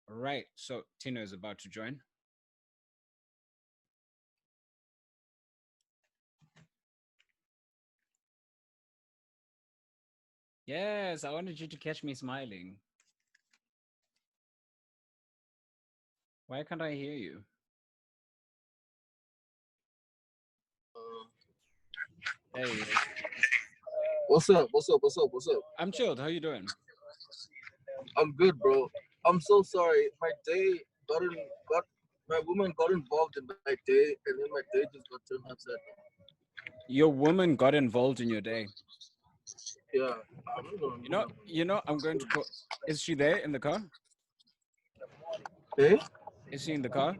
All right. So Tino is about to join. Yes, I wanted you to catch me smiling. Why can't I hear you? There he is. What's up? What's up? What's up? What's up? I'm chilled. How you doing? I'm good, bro. I'm so sorry. My day got my woman got involved in my day, and then my day just got turned upside down. Your woman got involved in your day. Yeah, I'm not gonna I'm going to call. Is she there in the car? Hey? Is she in the car?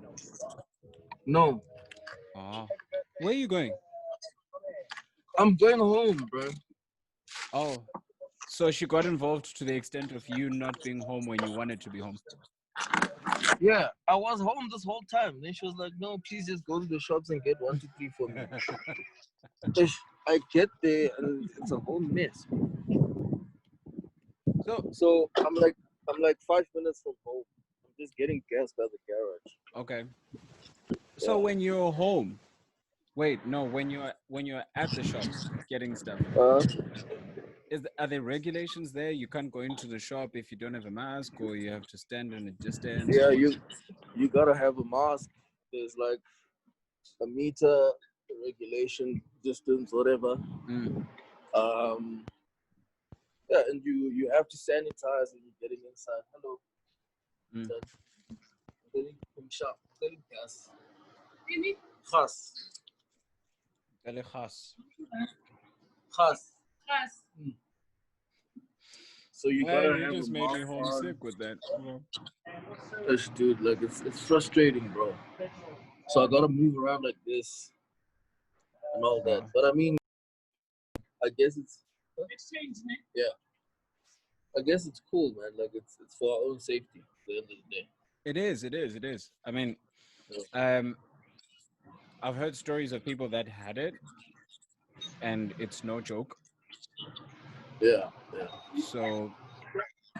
No, Oh, where are you going? I'm going home, bro. Oh, so she got involved to the extent of you not being home when you wanted to be home. Yeah, I was home this whole time. Then she was like, "No, please just go to the shops and get 1, 2, 3 for me." I get there and it's a whole mess. So, So I'm like 5 minutes from home. I'm just getting gas by the garage. okay. So Yeah. when you're home, wait, no, when you're at the shops getting stuff, Uh, are there regulations there? You can't go into the shop if you don't have a mask, or you have to stand in a distance, or yeah, what? you gotta have a mask. There's like a meter regulation distance, whatever. Mm, Um, yeah, and you have to sanitize when you're getting inside. Hello, mm. Dad. I'm getting from shop. I'm getting gas. Gas. Dale gas. Gas. Mm. So you gotta Man, you have a just made me mask on. homesick with that. Well, Yes, dude, like it's frustrating, bro. So I gotta move around like this and all that. uh, But I mean, I guess it's yeah. I guess it's cool, man. Like it's for our own safety at the end of the day. it is, it is, it is. I mean, Yeah, um, I've heard stories of people that had it, and it's no joke. yeah. Yeah. So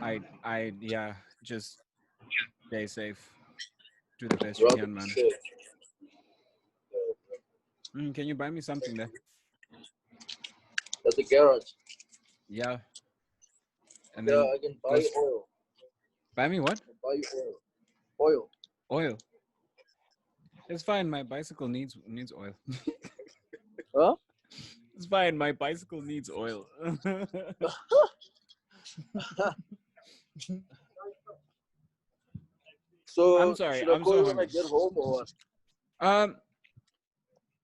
yeah, just stay safe. Do the best you Rocket can, man. shit. Can you buy me something there? At the garage. Yeah, and Yeah, then I can buy go you oil. buy me what? I can buy you oil. Oil. Oil. It's fine. My bicycle needs oil. Huh? It's fine. My bicycle needs oil. I'm So sorry. should I I'm call so you when I hungry. get home or what? Um,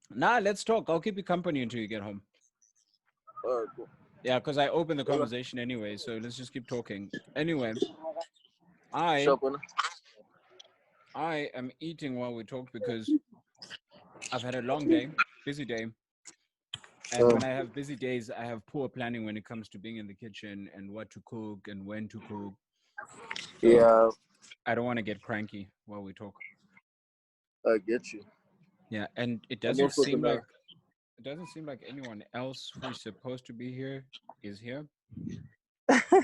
nah. Let's talk. I'll keep you company until you get home. Alright, cool. Yeah, because I opened the Well, conversation anyway. So let's just keep talking. Anyway, I shop on. I am eating while we talk because I've had a long day, busy day. And when I have busy days, I have poor planning when it comes to being in the kitchen and what to cook and when to cook. So Yeah, I don't want to get cranky while we talk. I get you. Yeah, and I'm also gonna. it doesn't seem like anyone else who's supposed to be here is here.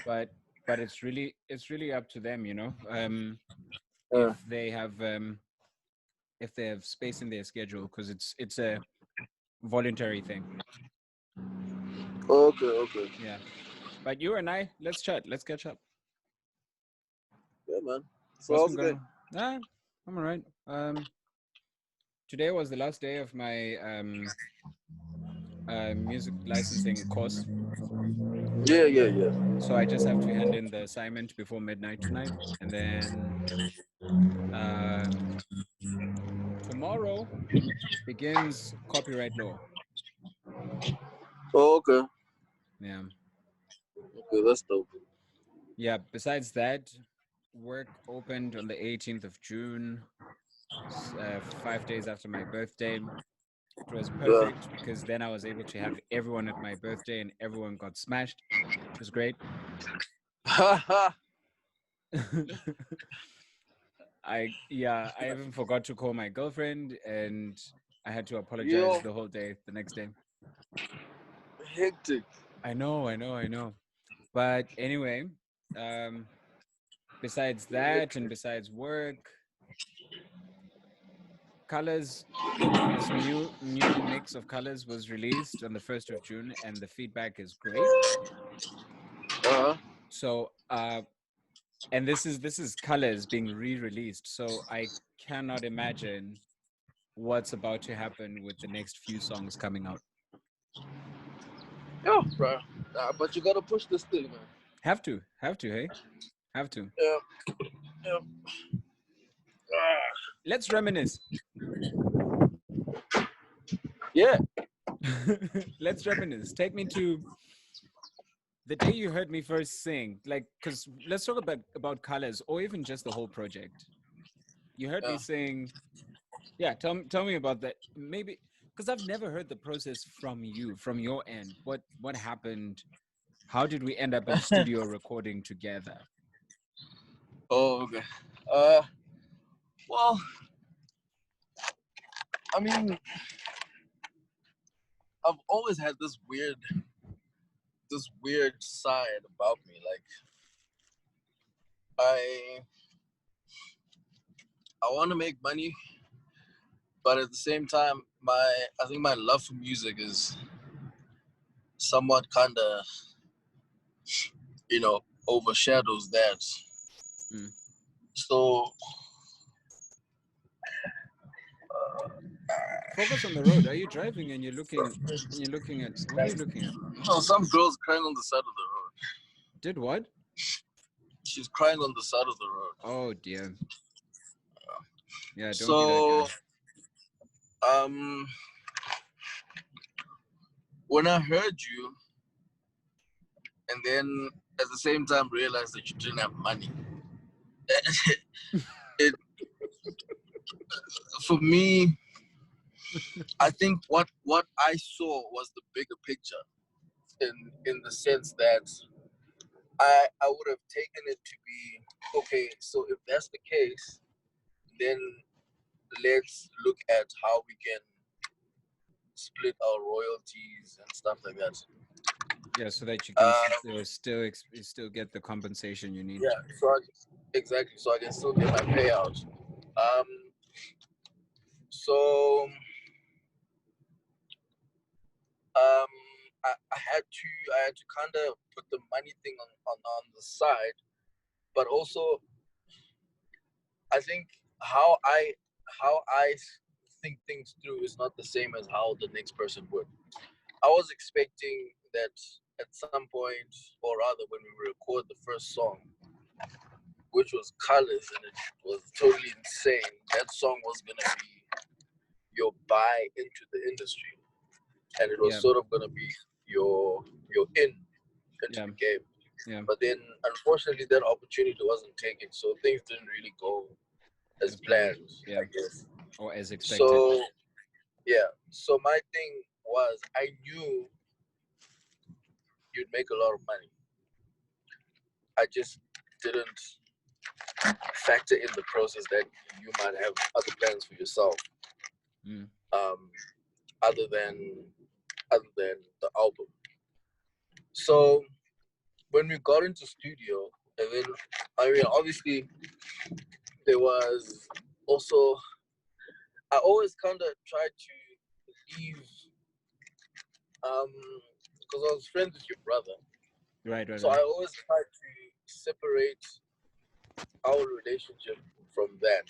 But it's really up to them, Uh, if they have space in their schedule because it's a voluntary thing. okay, okay. Yeah. But you and I, let's chat. Let's catch up. Yeah, man. So What's how's been the going day? on? Ah, I'm all right. Today was the last day of my music licensing course. Yeah, yeah, yeah. So I just have to hand in the assignment before midnight tonight. And then um, tomorrow begins copyright law. Oh, okay. Yeah. Okay, that's dope. Yeah. Besides that, work opened on the 18th of June, 5 days after my birthday. It was Yeah. perfect because then I was able to have everyone at my birthday and everyone got smashed. It was great. Haha. I even forgot to call my girlfriend and I had to apologize Yo, the whole day the next day. hectic. I know. But anyway, um besides that and besides work, Colors, this new mix of Colors was released on the 1st of June, and the feedback is great. Uh-huh. So, and this is Colors being re-released. So I cannot imagine what's about to happen with the next few songs coming out. Yeah, bro. But you gotta push this thing, man. Have to, hey, have to. Yeah, yeah. Let's reminisce. Yeah. Let's reminisce. Take me to the day you heard me first sing. Like, because let's talk about Colors, or even just the whole project. You heard me Yeah. sing. Yeah, tell me about that. Maybe because I've never heard the process from you, from your end. What happened? How did we end up in studio recording together? Oh, okay. Uh, well, I mean, I've always had this weird side about me. Like, I I want to make money, but at the same time, I think my love for music is somewhat kind of, overshadows that. Mm. So, Focus on the road. Are you driving and you're looking at what are you looking at? some girl's crying on the side of the road. Did what? She's crying on the side of the road. Oh dear. Yeah, don't be that So, guy. um, when I heard you, and then at the same time realized that you didn't have money, it for me, I think what I saw was the bigger picture, in the sense that I would have taken it to be okay. So if that's the case, then let's look at how we can split our royalties and stuff like that. Yeah, so that you can Um, still get the compensation you need. yeah, exactly. So I can still get my payout. Um, so um, I had to kind of put the money thing on the side, but also I think how I how I think things through is not the same as how the next person would. I was expecting that at some point, or rather when we record the first song, which was Colors, and it was totally insane. That song was gonna be your buy into the industry, and it was Yeah, sort of gonna be your in into yeah, the game. yeah. But then, unfortunately, that opportunity wasn't taken, so things didn't really go as As planned. planned, Yeah, I guess. or as expected. So yeah, so my thing was I knew you'd make a lot of money. I just didn't factor in the process that you might have other plans for yourself, Mm. um, other than the album. So when we got into studio, and then I mean obviously there was also I always kind of tried to leave because I was friends with your brother, Right, right, so I right. always tried to separate our relationship from that.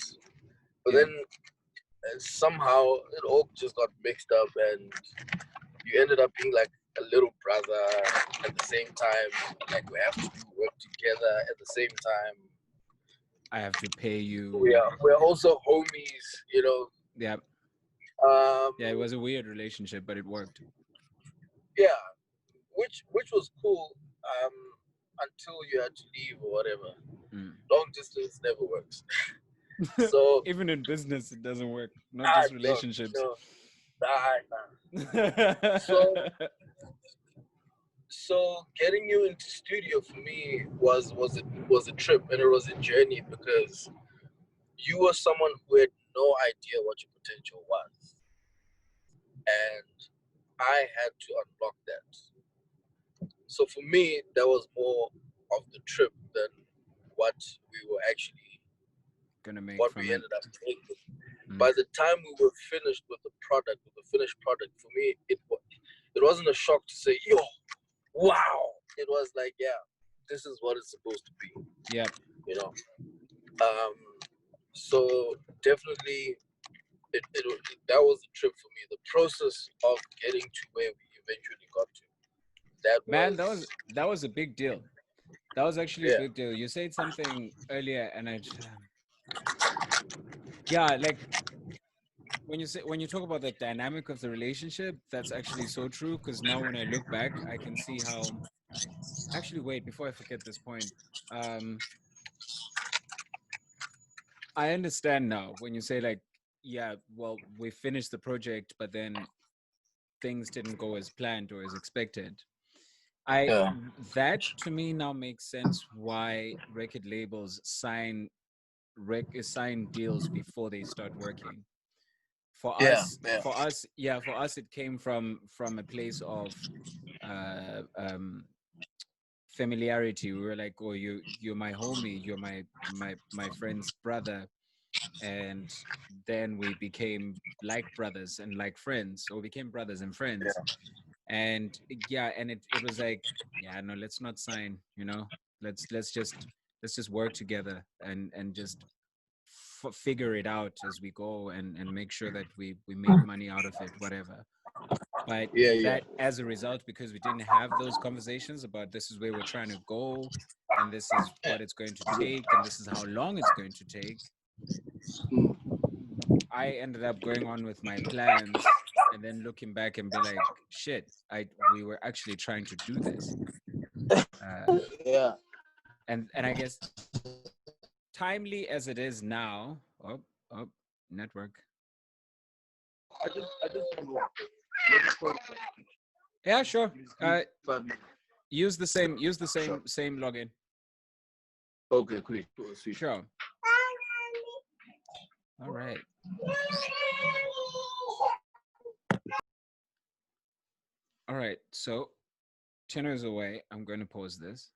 But Yeah, then somehow it all just got mixed up, and you ended up being like a little brother at the same time. Like we have to do work together at the same time. I have to pay We you. are we're also homies. Yeah, Um, yeah. It was a weird relationship, but it worked. yeah, which was cool. Um, until you had to leave or whatever. Mm. Long distance never works. So Even in business, it doesn't work. Not I just don't relationships. know. Nah. So so getting you into studio for me was a trip, and it was a journey because you were someone who had no idea what your potential was, and I had to unlock that. So for me, that was more of the trip than what we were actually, Gonna make what from we it. ended up making. Mm. By the time we were finished with the product, with the finished product, for me, it wasn't a shock to say, yo, wow. It was like, yeah, this is what it's supposed to be. Yep. You know. So definitely, that was the trip for me. The process of getting to where we eventually got to. Man, that was a big deal. That was actually a Yeah, big deal. You said something earlier, and yeah, like when you talk about the dynamic of the relationship, that's actually so true. Because now when I look back, I can see how. Actually, wait, before I forget this point, um, I understand now when you say like, yeah, well, we finished the project, but then things didn't go as planned or as expected. I yeah, That to me now makes sense why record labels sign deals before they start working. yeah, yeah, For us, it came from a place of uh, um, familiarity. We were like, oh, you're my homie, you're my friend's brother, and then we became like brothers and like friends, or became brothers and friends. And yeah, and it was like, yeah, no, let's not sign, let's just work together and just figure it out as we go, and make sure that we make money out of it, whatever. But yeah, yeah, that, as a result, because we didn't have those conversations about this is where we're trying to go, and this is what it's going to take, and this is how long it's going to take, I ended up going on with my plans, and then looking back and be like, shit, we were actually trying to do this. uh, yeah. and I guess, timely as it is now. Oh, network. Yeah, sure. Use the same login. Okay, quick. Sweet. Sure. All right. All right. So Tino is away. I'm going to pause this.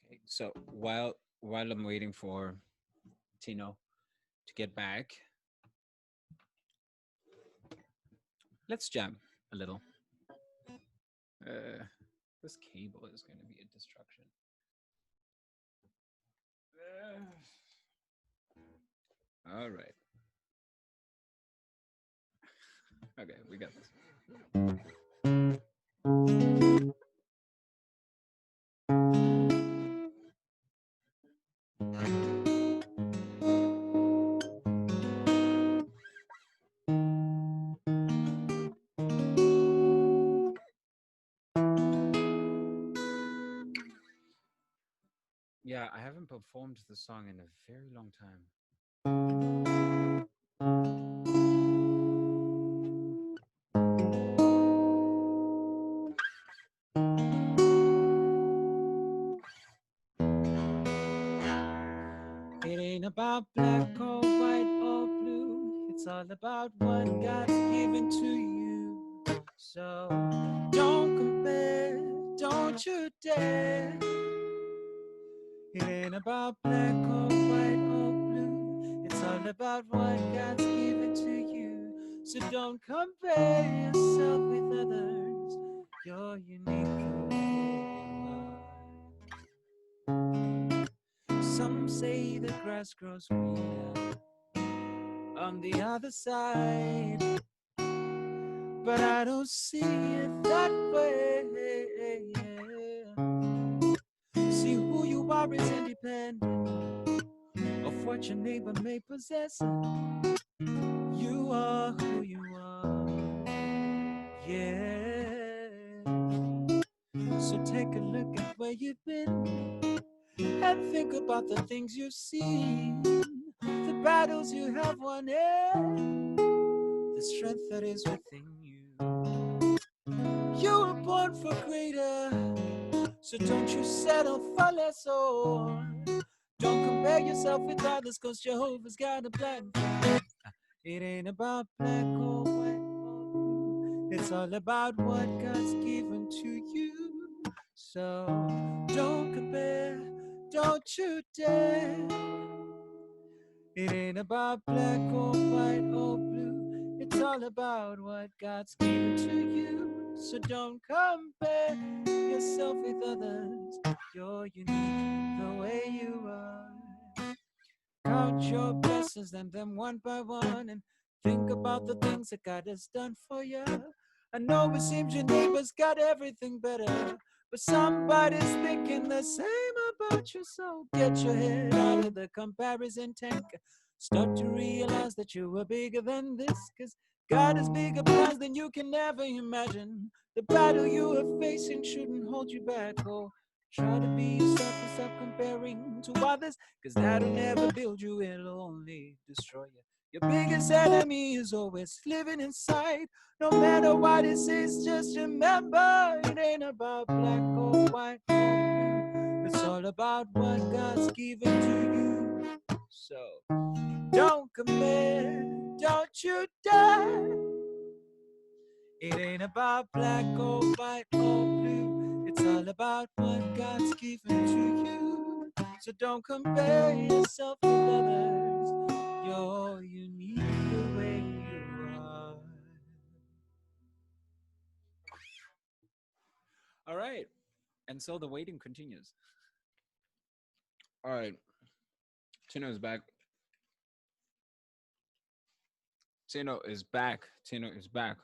Okay. So while I'm waiting for Tino to get back, let's jam a little. Uh, this cable is going to be a distraction. All right. Okay, we got this. Yeah, I haven't performed the song in a very long time. It ain't about black or white or blue. It's all about what God's given to you. So don't compare, don't you dare. It ain't about black or white or blue. It's all about what God's given to you. So don't compare yourself with others. You're unique the way you are. Some say the grass grows greener on the other side, but I don't see it that way. See, who you are is independent of what your neighbor may possess. You are who you are, yeah. So take a look at where you've been and think about the things you've seen, the battles you have won, and the strength that is within you. You were born for greater, so don't you settle for less. Or don't compare yourself with others, cause Jehovah's got a plan. It ain't about black or white or blue. It's all about what God's given to you. So don't compare, don't you dare. It ain't about black or white or blue. It's all about what God's given to you. So don't compare yourself with others. You're unique the way you are. Count your blessings and them one by one, and think about the things that God has done for you. I know it seems your neighbor's got everything better, but somebody's thinking the same about you. So get your head out of the comparison tank. Start to realize that you are bigger than this, cause God has bigger plans than you can ever imagine. The battle you are facing shouldn't hold you back. Oh, try to be yourself and stop comparing to others, cause that'll never build you, it'll only destroy you. Your biggest enemy is always living inside. No matter what it says, just remember it ain't about black or white or blue. It's all about what God's given to you. So don't compare, don't you dare. It ain't about black or white or blue. It's all about what God's given to you. So don't compare yourself with others. You're unique the way you are. All right. And so the waiting continues. All right. Tino is back. Tino is back. Tino is back.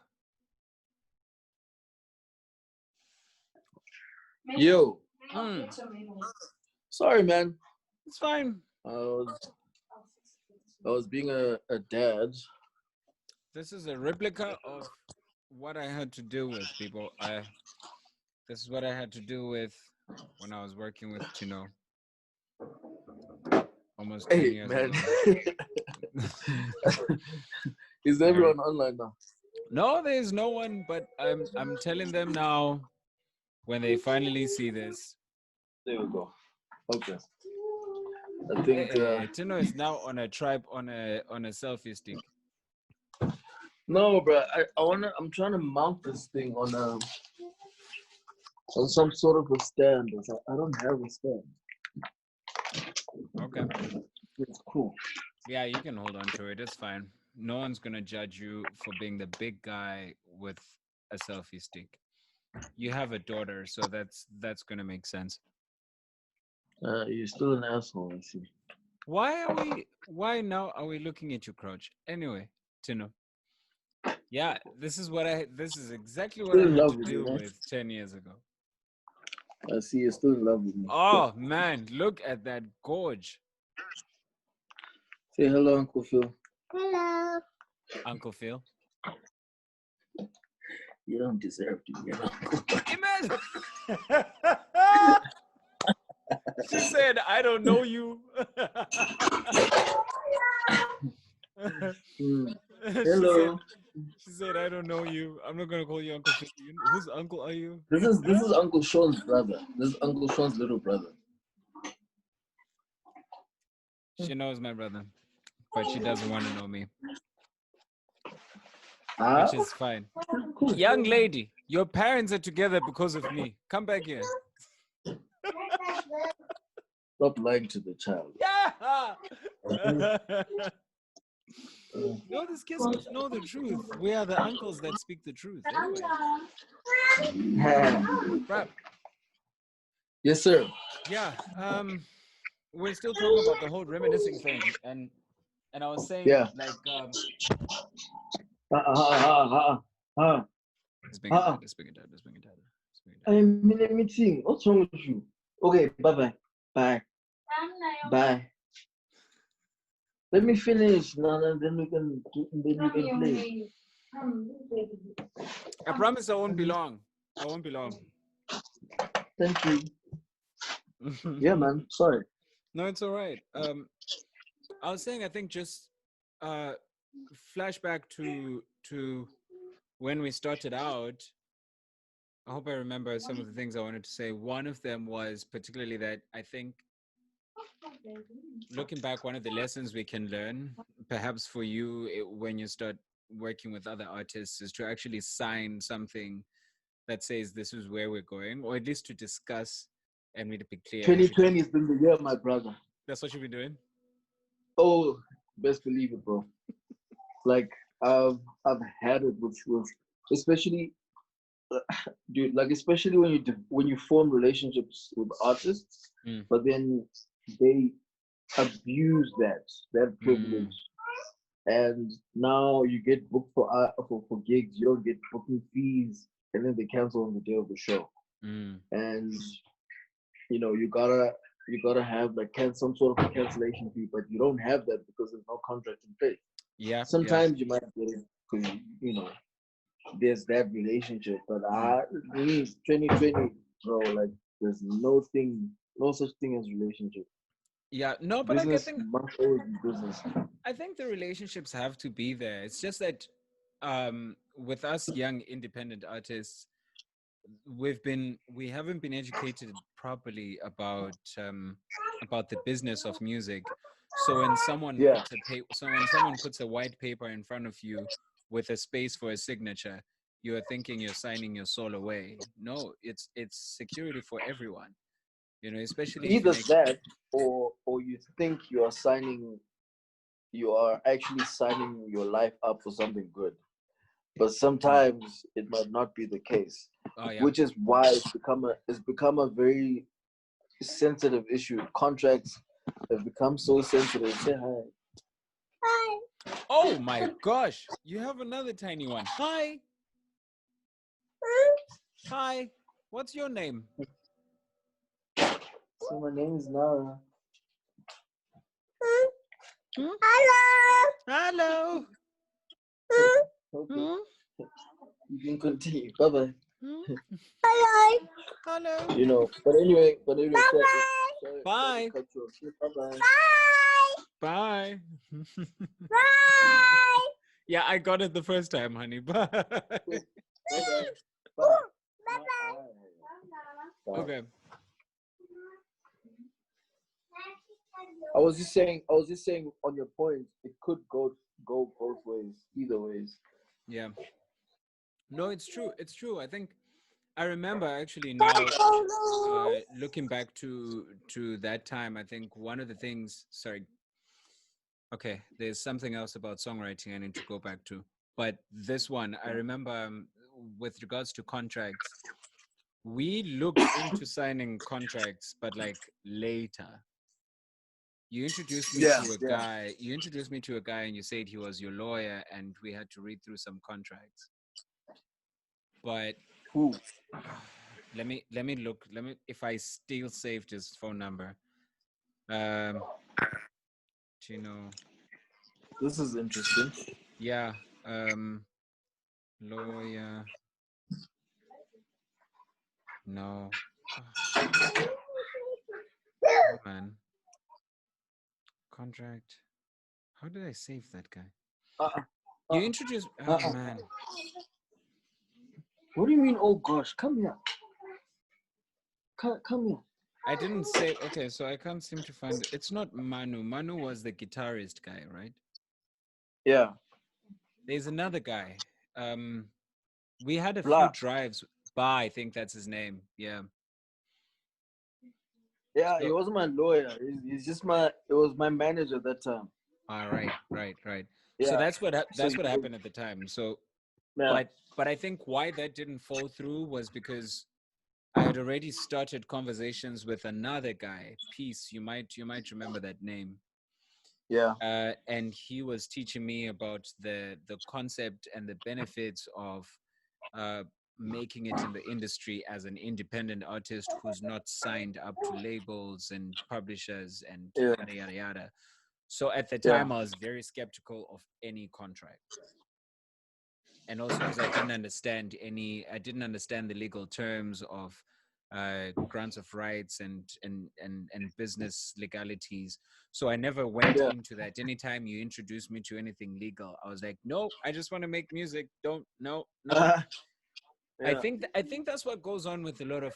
Yo. Sorry, man. It's fine. I was being a dad. This is a replica of what I had to deal with, people. This is what I had to deal with when I was working with Tino almost 10 years man. ago. Is everyone online now? No, there's no one, but I'm telling them now when they finally see this. There we go. Okay. I think Tino is now on a selfie stick. no, bro. I'm trying to mount this thing on some sort of a stand. I don't have a stand. Okay. It's cool. Yeah, you can hold on to it. It's fine. No one's gonna judge you for being the big guy with a selfie stick. You have a daughter, so that's gonna make sense. You're still an asshole, I see. Why now are we looking at you, Crouch? Anyway, Tino. Yeah, this is exactly what I had to deal with 10 years ago. I see you're still in love with me. Oh man, look at that gorge. Say hello, Uncle Phil. Hello. Uncle Phil. You don't deserve to be an uncle. Imagine. She said, I don't know you. Hello. She said, I don't know you. I'm not gonna call you Uncle Phil. Whose uncle are you? This is Uncle Sean's brother. This is Uncle Sean's little brother. She knows my brother, but she doesn't want to know me. Which is fine. Young lady, your parents are together because of me. Come back here. Stop lying to the child. Yeah. No, these kids don't know the truth. We are the uncles that speak the truth. Anyway. Right. Yes, sir. Yeah. We're still talking about the whole reminiscing thing, and I was saying, like, It's being tired. I'm in a meeting. What's wrong with you? Okay, bye. Let me finish, and then we can play. I promise I won't be long. Thank you. Yeah, man. Sorry. No, it's all right. I was saying, I think just flashback to when we started out. I hope I remember some of the things I wanted to say. One of them was particularly that I think, looking back, one of the lessons we can learn, perhaps for you, when you start working with other artists, is to actually sign something that says this is where we're going, or at least to discuss and me to be clear. 2020 has been the year, my brother. That's what you've been doing? Oh, best believe it, bro. Like I've had it with especially dude, like especially when you form relationships with artists, but then they abuse that privilege, and now you get booked for gigs, you don't get booking fees, and then they cancel on the day of the show, and you gotta have like some sort of a cancellation fee, but you don't have that because there's no contract in place. Yeah. Sometimes you might get it because there's that relationship, but 2020, bro, like there's no such thing as relationship. Yeah, no, but business must always be business. I think the relationships have to be there. It's just that with us young independent artists, we haven't been educated properly about the business of music. So when someone puts a white paper in front of you with a space for a signature, you're thinking you're signing your soul away. No, it's security for everyone. Especially either that or you think you are actually signing your life up for something good, but sometimes it might not be the case. Oh, yeah. Which is why it's become a very sensitive issue. Contracts have become so sensitive. Say hi. Hi. Oh my gosh, you have another tiny one. Hi. Hi. What's your name? So my name is Nara. Hello. Hello. Okay. You can continue. Bye bye. Hello. Hello. But anyway. Bye-bye. Bye. Bye. Bye. Bye. Yeah, I got it the first time, honey. Bye. Bye. Okay. I was just saying on your point, it could go both ways, either ways. Yeah. No, it's true. It's true. I think I remember actually now looking back to that time. I think one of the things. Sorry. Okay, there's something else about songwriting I need to go back to. But this one, I remember with regards to contracts, we looked into signing contracts, but like later. You introduced me to a guy. You introduced me to a guy, and you said he was your lawyer, and we had to read through some contracts. But let me look. If I still saved his phone number. Tino. This is interesting. Yeah. Lawyer. No. Oh, man. Contract. How did I save that guy? You introduced. Oh, man. What do you mean? Oh gosh, come here. Come here. I didn't say. Okay, so I can't seem to find it. It's not Manu. Manu was the guitarist guy, right? Yeah. There's another guy. We had a few drives. I think that's his name. Yeah. Yeah, he wasn't my lawyer. He's just it was my manager at that time. All right. Yeah. So that's what happened at the time. So, yeah. but I think why that didn't fall through was because I had already started conversations with another guy. Peace, you might remember that name. Yeah. And he was teaching me about the concept and the benefits of making it in the industry as an independent artist who's not signed up to labels and publishers and yada yada yada. So at the time, I was very skeptical of any contract, and also because I didn't understand the legal terms of grants of rights and business legalities. So I never went into that. Anytime you introduced me to anything legal, I was like, no, I just want to make music. No. I think that's what goes on with a lot of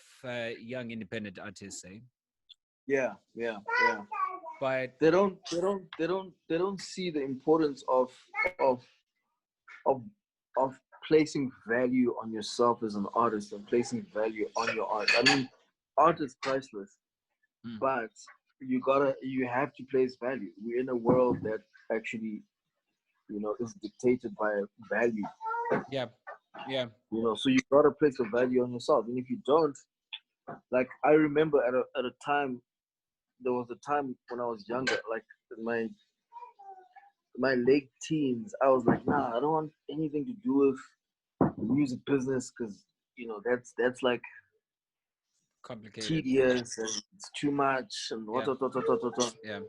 young independent artists, eh? Yeah. But they don't see the importance of placing value on yourself as an artist and placing value on your art. I mean, art is priceless, Mm. but you have to place value. We're in a world that actually, is dictated by value. Yeah. Yeah. So you gotta place a value on yourself, and if you don't, like I remember at a time, there was a time when I was younger, like in my late teens, I was like, nah, I don't want anything to do with music business because that's like Complicated. tedious and it's too much and what. Yeah.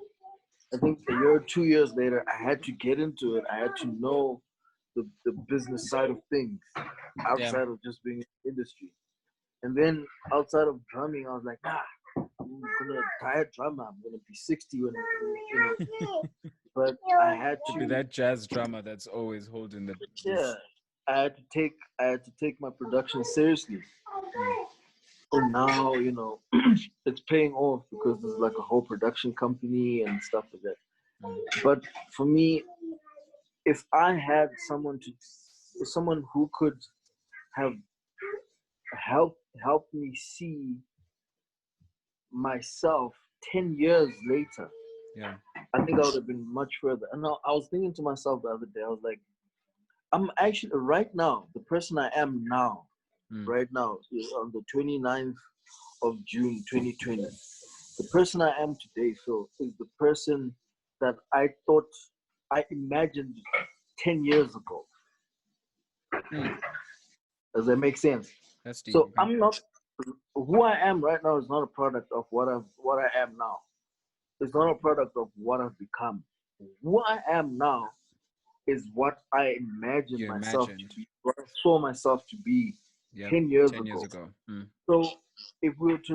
I think a year or 2 years later, I had to get into it. I had to know the business side of things Yeah. outside of just being in the industry. And then outside of drumming, I was like, I'm gonna die a drummer. I'm gonna be 60 when but I had To be to, that jazz drummer that's always holding the yeah, I had to take my production seriously. Mm. And now, it's paying off because there's like a whole production company and stuff like that. Mm. But for me, if I had someone who could have helped me see myself 10 years later, Yeah. I think I would have been much further. And I was thinking to myself the other day, I was like, I'm actually right now, the person I am now, Mm. right now, is on the 29th of June 2020. The person I am today, Phil, is the person that I imagined 10 years ago. Mm. Does that make sense? That's deep. So I'm not, who I am right now is not a product of what I am now. It's not a product of what I've become. Who I am now is what I imagined You myself imagined. to be, what I saw myself to be Yeah. 10 years 10 years ago. ago. Mm. So if we were to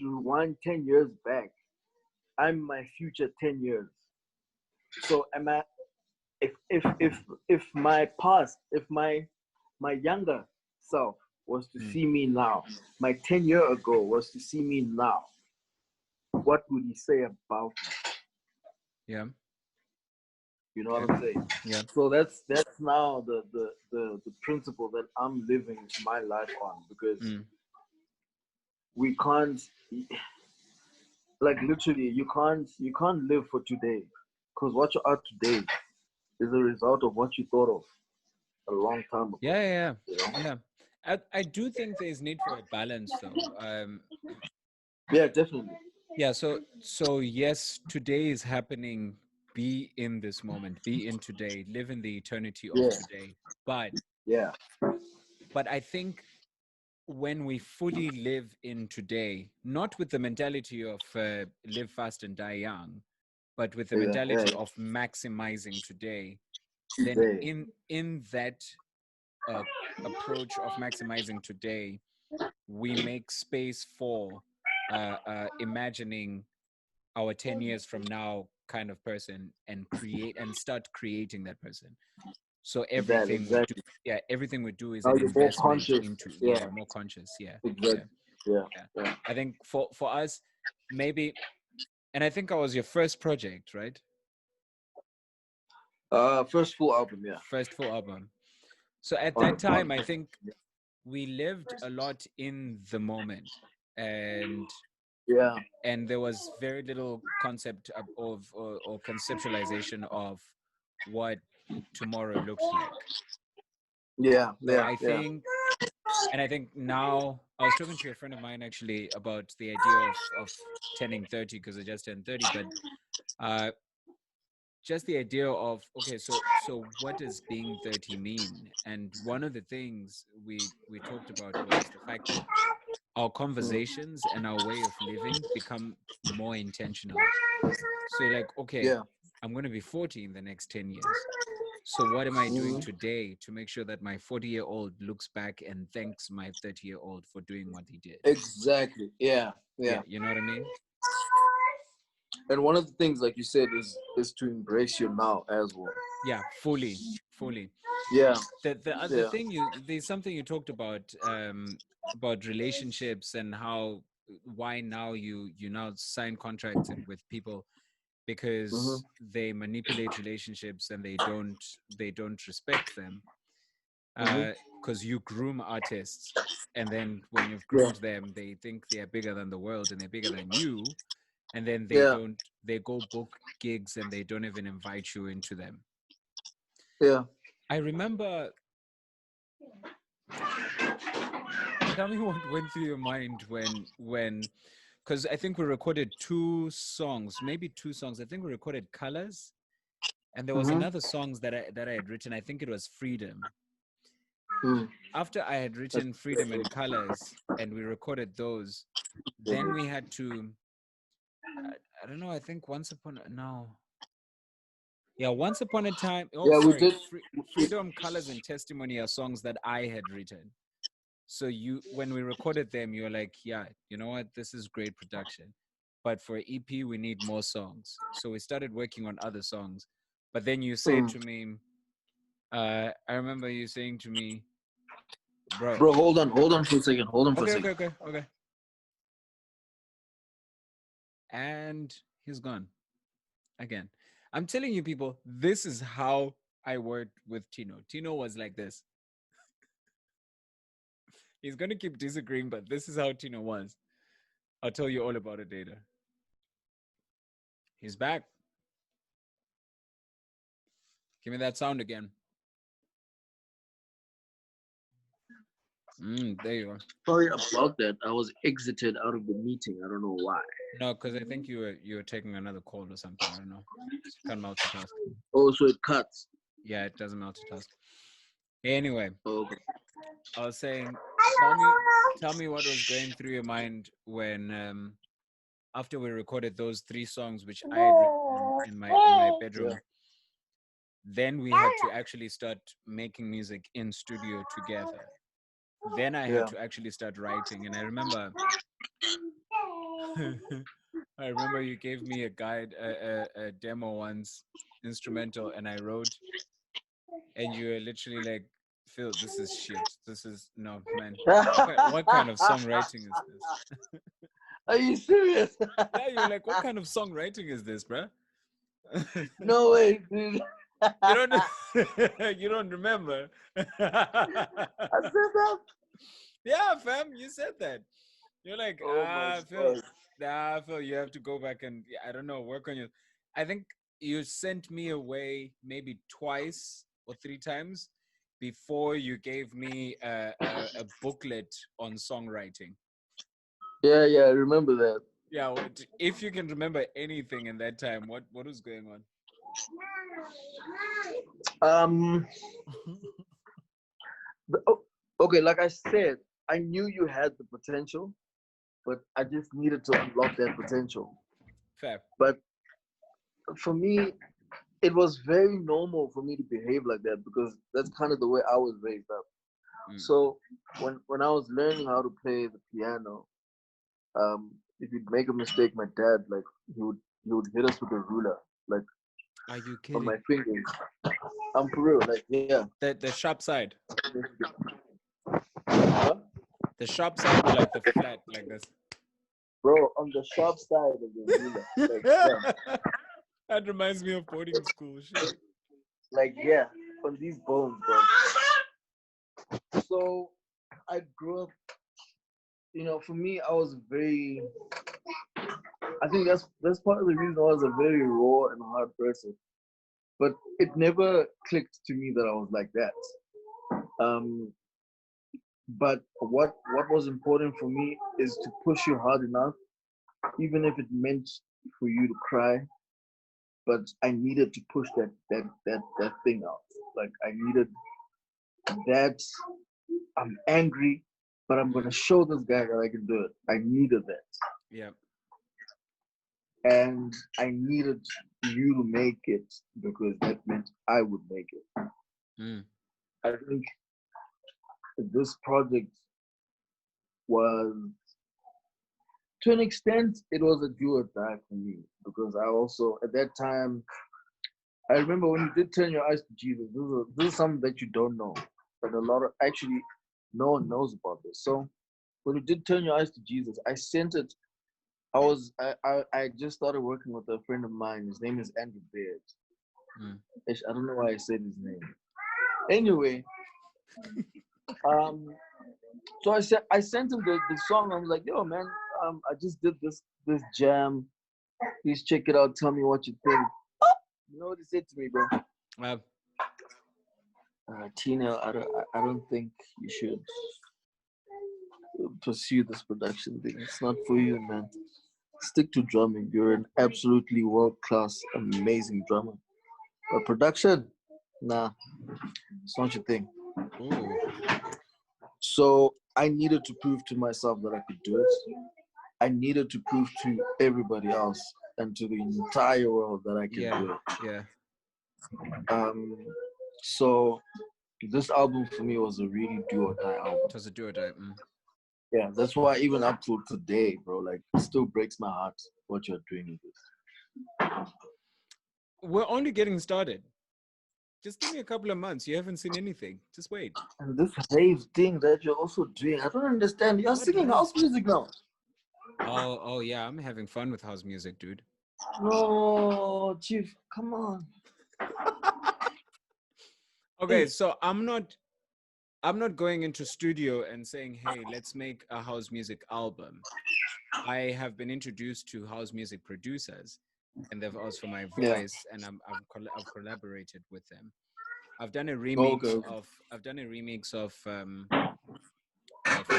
rewind 10 years back, I'm my future 10 years. So am I, if my past, if my younger self was to Mm. see me now, my 10 year ago was to see me now, what would he say about me? Yeah. You know what I'm saying? Yeah. So that's now the principle that I'm living my life on, because Mm. we can't, like literally you can't live for today, because what you are today is a result of what you thought of a long time ago. Yeah. You know? Yeah. I do think there's need for a balance though. Yeah, definitely. Yeah, so yes, today is happening. Be in this moment, be in today, live in the eternity of Yeah, today. But yeah, I think when we fully live in today, not with the mentality of live fast and die young, but with the mentality yeah. of maximizing today, then Today, in that uh, approach of maximizing today, we make space for imagining our 10 years from now kind of person and start creating that person. So that everything we do, exactly. yeah, everything we do is Now an you're more investment conscious. into, Yeah, yeah, more conscious. Yeah. exactly. Yeah, Yeah. yeah. I think for us, maybe, and I think I was your first project, right? First full album, yeah. First full album. So at that On, time, on, I think we lived a lot in the moment, and yeah, there was very little concept of or conceptualization of what tomorrow looked like. yeah, So yeah, yeah. I think now I was talking to a friend of mine actually about the idea of turning 30, because I just turned 30, but uh, just the idea of, okay, so what does being 30 mean? And one of the things we talked about was the fact that our Mm. conversations and our way of living become more intentional. So you're like, okay, Yeah. I'm going to be 40 in the next 10 years. So what am I doing Mhm. today to make sure that my 40-year-old looks back and thanks my 30-year-old for doing what he did? Exactly. Yeah, Yeah, yeah. you know what I mean? And one of the things, like you said, is to embrace your now as well. Yeah, fully. Yeah, The other yeah. thing there's something you talked about relationships and how why now you now sign contracts with people Hmm. because they manipulate relationships and they don't respect them. because you groom artists, and then when you've Yeah. groomed them, they think they are bigger than the world and they're bigger than you, and then Yeah. they go book gigs and they don't even invite you into them. Yeah. I remember. Tell me what went through your mind when, because I think we recorded two songs, maybe two songs. I think we recorded Colors, and there was another songs that I had written. I think it was Freedom. Mm. After I had written Freedom and Colors, and we recorded those, then we had to. I don't know. I think Once Upon a Time. Oh, Yeah, we sorry. did. Freedom, Colors, and Testimony are songs that I had written. So when we recorded them, you were like, yeah, you know what? This is great production. But for EP, we need more songs. So we started working on other songs. But then you said to me, I remember you saying to me, bro. Bro, hold on for a second. Okay. And he's gone again. I'm telling you, people, this is how I worked with Tino. Tino was like this. He's going to keep disagreeing, but this is how Tino was. I'll tell you all about it later. He's back. Give me that sound again. There you are. Sorry about that. I was exited out of the meeting. I don't know why. No, because I think you were taking another call or something. I don't know. You can't multitask. Oh, so it cuts. Yeah, it doesn't multitask. Anyway, Okay. I was saying, tell me what was going through your mind when after we recorded those three songs which I had written in my bedroom. Yeah. Then we had to actually start making music in studio together. Then I had to actually start writing, and I remember you gave me a guide, a demo once, instrumental, and I wrote, and you were literally like, Phil, this is shit. This is no, man. What kind of songwriting is this? Are you serious? Yeah, you're like, what kind of songwriting is this, bruh? No way, dude. You don't you don't remember. I said that. Yeah, fam, you said that. You're like, Oh my Phil, God. Phil, you have to go back and I don't know, work on your. I think you sent me away maybe twice or three times before you gave me a booklet on songwriting. Yeah, I remember that. Yeah, if you can remember anything in that time, what was going on? Okay, like I said, I knew you had the potential, but I just needed to unlock that potential. Fair. But for me, it was very normal for me to behave like that because that's kind of the way I was raised up. So when I was learning how to play the piano, if you'd make a mistake, my dad he would hit us with a ruler, like Are you on kidding? my fingers. I'm for real, like yeah. The sharp side. Huh? The sharp side or like the flat like this? Bro, on the sharp side of the ruler. Like, yeah. That reminds me of boarding school shit. Like yeah, on these bones, bro. So I grew up, for me, I was very. I think that's part of the reason I was a very raw and hard person. But it never clicked to me that I was like that. But what was important for me is to push you hard enough, even if it meant for you to cry. But I needed to push that thing out. Like I needed that. I'm angry, but I'm gonna show this guy that I can do it. I needed that. Yeah. And I needed you to make it because that meant I would make it. I think this project was, to an extent, it was a do or die for me because I also, at that time, I remember when you did turn your eyes to Jesus. This is something that you don't know, but actually, no one knows about this. So when you did turn your eyes to Jesus, I sent it. I just started working with a friend of mine. His name is Andrew Beard. I don't know why I said his name. Anyway, Um, so I sent him the song. I was like, yo, man, I just did this jam. Please check it out. Tell me what you think. You know what he said to me, bro? Uh, Tina, I don't think you should pursue this production thing. It's not for you, man. Stick to drumming. You're an absolutely world class, amazing drummer. But production, nah, it's not your thing. ooh, So I needed to prove to myself that I could do it. I needed to prove to everybody else and to the entire world that I could do yeah, it. yeah. So this album for me was a really do or die album. It was a do or die. Yeah, that's why even up till today, bro, like it still breaks my heart what you're doing with this. We're only getting started. Just give me a couple of months. You haven't seen anything. Just wait. And this rave thing that you're also doing, I don't understand. You're What singing rave? house music now. Oh yeah. I'm having fun with house music, dude. No, Chief, come on. Okay, Hey. so I'm not going into studio and saying, hey, let's make a house music album. I have been introduced to house music producers, and they've asked for my Yeah. voice, and I've collaborated with them. I've done a Okay. remix of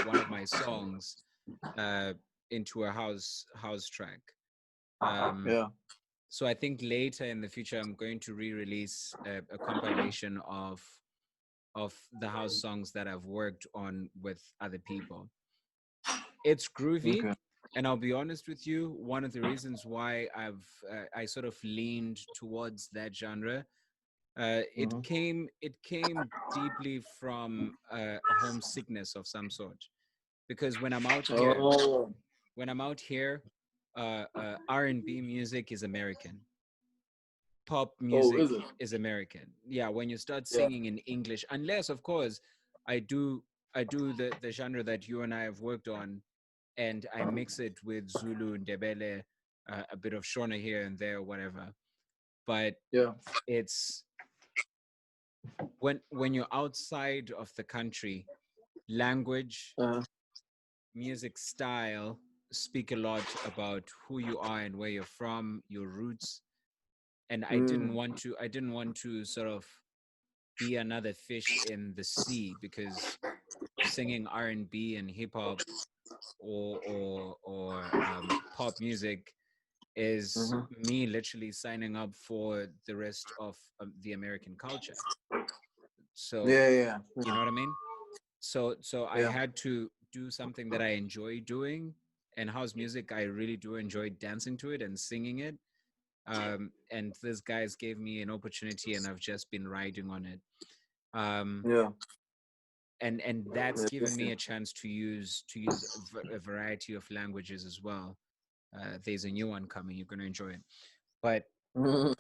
one of my songs into a house track. Yeah. So I think later in the future I'm going to re-release a compilation of the house songs that I've worked on with other people. It's groovy, Okay. and I'll be honest with you, one of the reasons why I sort of leaned towards that genre, it came deeply from a homesickness of some sort, because Oh. when I'm out here, R&B music is American, pop Oh, music is it? is American. Yeah, when you start Yeah. singing in English, unless of course I do the genre that you and I have worked on, and I mix it with Zulu, Ndebele, a bit of Shona here and there, whatever. But Yeah. it's when you're outside of the country, language, Uh-huh. music style speak a lot about who you are and where you're from, your roots. And Mm. I didn't want to sort of be another fish in the sea, because singing R&B and hip hop or pop music is Mhm. me literally signing up for the rest of the American culture. So Yeah, yeah, you know what I mean? So I yeah. had to do something that I enjoy doing, and house music, I really do enjoy dancing to it and singing it. And these guys gave me an opportunity, and I've just been riding on it. Um, Yeah. and that's Yeah. given me a chance to use a variety of languages as well. There's a new one coming. You're going to enjoy it. But Mhm.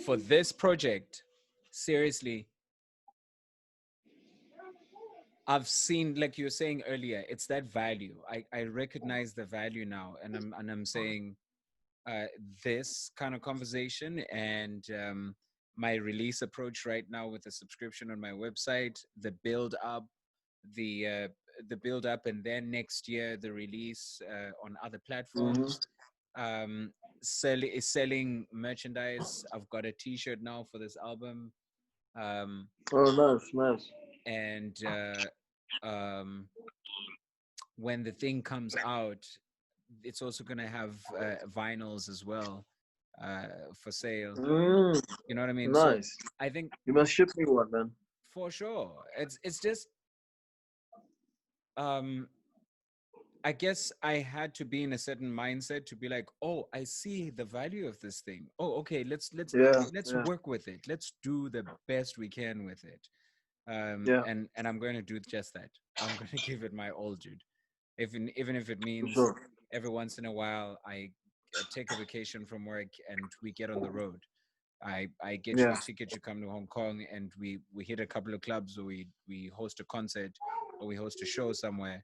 for this project, seriously, I've seen, like you were saying earlier, it's that value. I recognize the value now, and I'm saying uh, this kind of conversation and my release approach right now with the subscription on my website, the uh, the build up, and then next year the release on other Mhm. platforms. Selling merchandise. I've got a T-shirt now for this album, um, Oh, nice, nice. and um, when the thing comes out, it's also going to have vinyls as well for sale. Mm, You know what I mean? So nice. I think You must ship me one, man. for sure, it's just um, I guess I had to be in a certain mindset to be like, oh, I see the value of this thing. Oh, okay, Yeah, let's yeah, work with it. Let's do the best we can with it. yeah, And I'm going to do just that. I'm going to give it my all, dude. Even if it for means sure. every once in a while I take a vacation from work and we get on the road. I get you a Yeah, ticket, you come to Hong Kong, and we hit a couple of clubs, or we host a concert, or we host a show somewhere,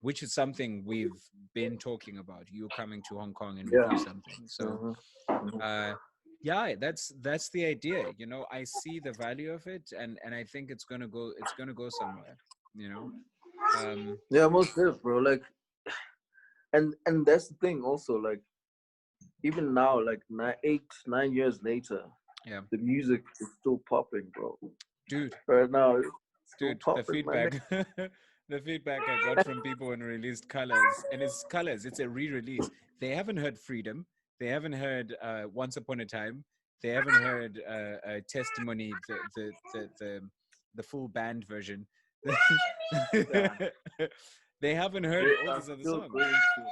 which is something we've been talking about. You coming to Hong Kong and we yeah. do something. So Mhm, mhm. uh, Yeah, that's the idea. You know, I see the value of it, and I think it's gonna go somewhere. You know, um, Yeah, most def, bro. Like, and that's the thing also. Like, even now, like 8, 9 years later, yeah, the music is still popping, bro. dude, Right now, it's still dude, the popping, man. feedback, the feedback I got from people when we released Colors, and it's Colors. It's a re-release. They haven't heard Freedom. They haven't heard Once Upon a Time. They haven't heard Testimony, the full band version. Yeah, They haven't heard they all are these other still songs. going to.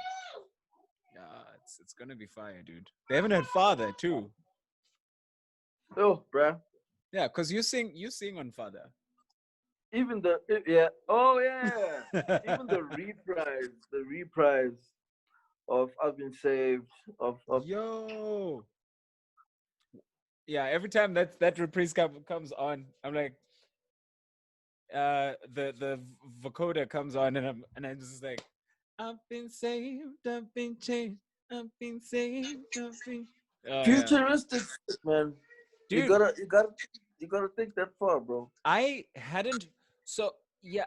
Yeah, it's gonna be fire, dude. They haven't heard Father too. Oh, bruh. Yeah, cause you sing on Father. Even yeah. Oh yeah. Even the reprise of I've Been Saved of Yo, yeah. Every time that reprise comes on, I'm like, the vocoder comes on, and I'm just like, I've been saved, I've been changed, I've been saved, I've been. Oh yeah, futuristic shit, man. You dude. gotta you gotta you gotta think that far, bro. I hadn't. So yeah,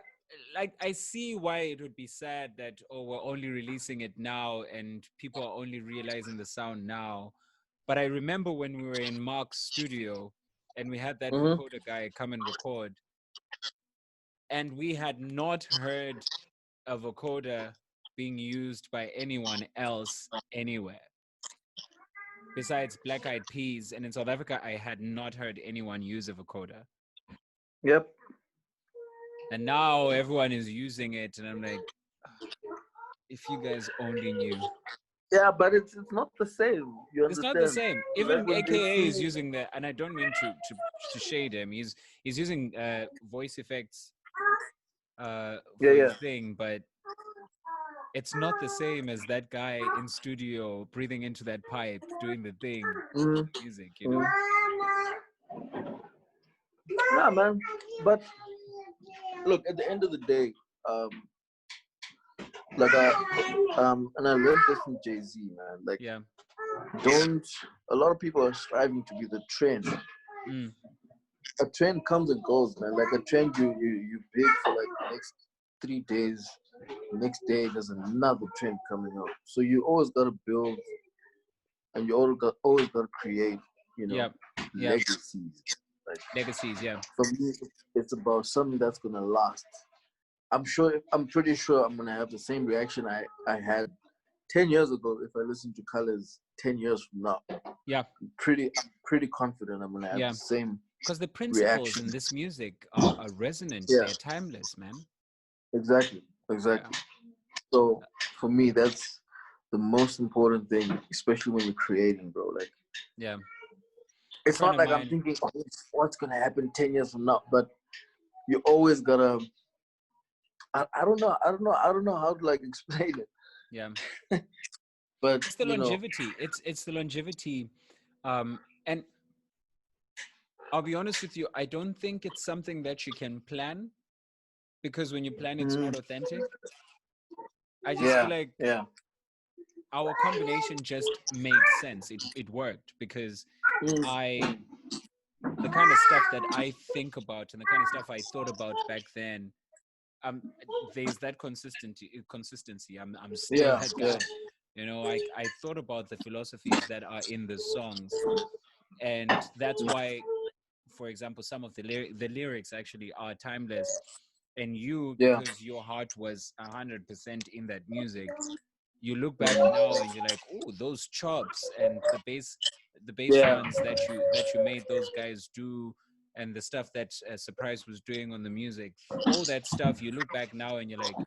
like I see why it would be sad that, oh, we're only releasing it now and people are only realizing the sound now. But I remember when we were in Mark's studio and we had that Mm-hmm. vocoder guy come and record, and we had not heard a vocoder being used by anyone else anywhere besides Black Eyed Peas. And in South Africa, I had not heard anyone use a vocoder. Yep. And now everyone is using it, and I'm like, if you guys only knew. Yeah, but it's not the same. You It's not the understand? same. Like Even when they AKA is see. using that, and I don't mean to shade him. He's using voice effects Yeah, for yeah. his thing, but it's not the same as that guy in studio breathing into that pipe, doing the thing Mm-hmm. with the music. You Mm-hmm. know? Yeah, man. But look, at the end of the day, um, like and I learned this from Jay-Z, man. Like, Yeah. don't. A lot of people are striving to be the trend. Mm. A trend comes and goes, man. Like a trend, you big for like the next 3 days. Next day, there's another trend coming up. So you always gotta build, and you always gotta create. You know, Yeah. Yeah. legacies. Like Legacies. Yeah. for me, it's about something that's gonna last. I'm pretty sure I'm gonna have the same reaction I had 10 years ago if I listen to Colors 10 years from now. Yeah. I'm pretty confident I'm gonna have Yeah. the same Because the principles reaction. in this music are resonant. Yeah, They're timeless, man. exactly, Yeah. exactly. So for me, that's the most important thing, especially when you're creating, bro. Like Yeah. A it's friend not of like I'm mine. thinking, oh, what's gonna happen 10 years from now, but you always gotta. I don't know how to like explain it, Yeah. but It's the longevity. It's the longevity. And I'll be honest with you, I don't think it's something that you can plan, because when you plan, it's mm, not authentic. I just feel yeah, like yeah, our combination just made sense. It worked because mm, I mm, the kind of stuff that I think about and the kind of stuff I thought about back then, um there's that consistency. I'm still yeah, that yeah, guy. You know, I thought about the philosophies that are in the songs, and that's why, for example, some of the lyrics actually are timeless. And you, yeah, because your heart was 100% in that music, you look back now and you're like, oh, those chops and the bass yeah, runs that you made those guys do, and the stuff that Surprise was doing on the music, all that stuff. You look back now and you're like,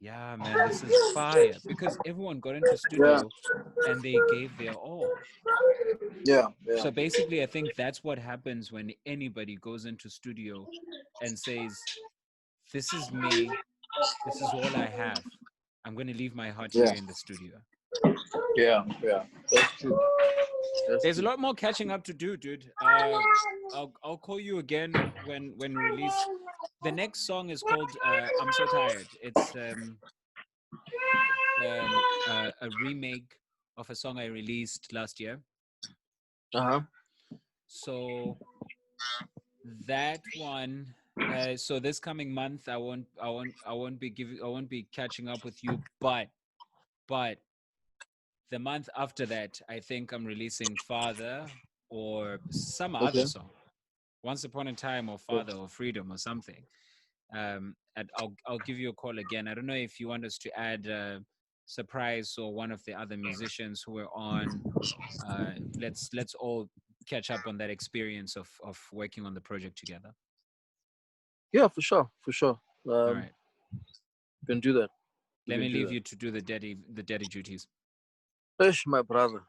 yeah, man, this is fire, because everyone got into yeah, studio and they gave their all. yeah, yeah, So basically, I think that's what happens when anybody goes into studio and says, this is me, this is all I have, I'm going to leave my heart yeah, here in the studio. yeah, yeah. That's true. That's There's a true. lot more catching up to do, dude. I'll call you again when we release. The next song is called "I'm So Tired." It's a remake of a song I released last year. Uh-huh. So that one. So this coming month, I won't be catching up with you. But the month after that, I think I'm releasing Father or some other Okay. song. Once Upon a Time or Father or Freedom or something. And I'll give you a call again. I don't know if you want us to add Surprise or one of the other musicians who are on. Let's all catch up on that experience of working on the project together. Yeah, for sure. All right. You can do that. Let me leave you to do the daddy duties. Ish, my brother.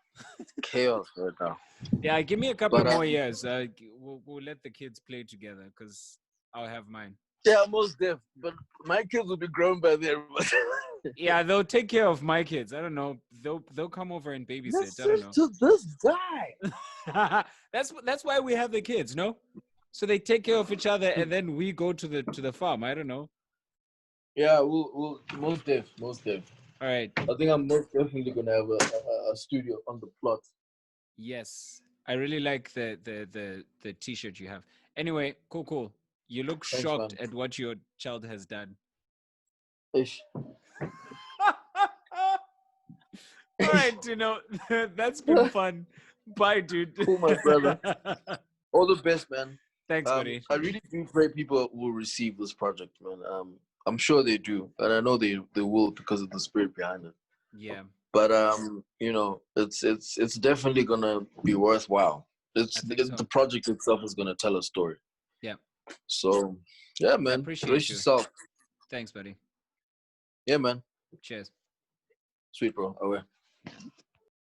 Chaos right now. Yeah, give me a couple But more years. We'll let the kids play together because I'll have mine. yeah, most def. But my kids will be grown by then. Yeah, they'll take care of my kids. I don't know. They'll come over and babysit. I don't Listen to this guy. know. That's why we have the kids, no? So they take care of each other, and then we go to the farm. I don't know. Yeah, we'll most def. All right. I think I'm most definitely gonna have a studio on the plot. Yes, I really like the T-shirt you have. Anyway, cool. You look Thanks, shocked man. at what your child has done. Ish. All right, Tino, that's been fun. Bye, dude. Cool, my brother. All the best, man. Thanks, buddy. I really do pray people will receive this project, man. I'm sure they do, and I know they will because of the spirit behind it. Yeah. But it's definitely gonna be worthwhile. The project itself is gonna tell a story. Yeah. So yeah, man. Appreciate Brace you. yourself. Thanks, buddy. Yeah, man. Cheers. Sweet, bro. Away.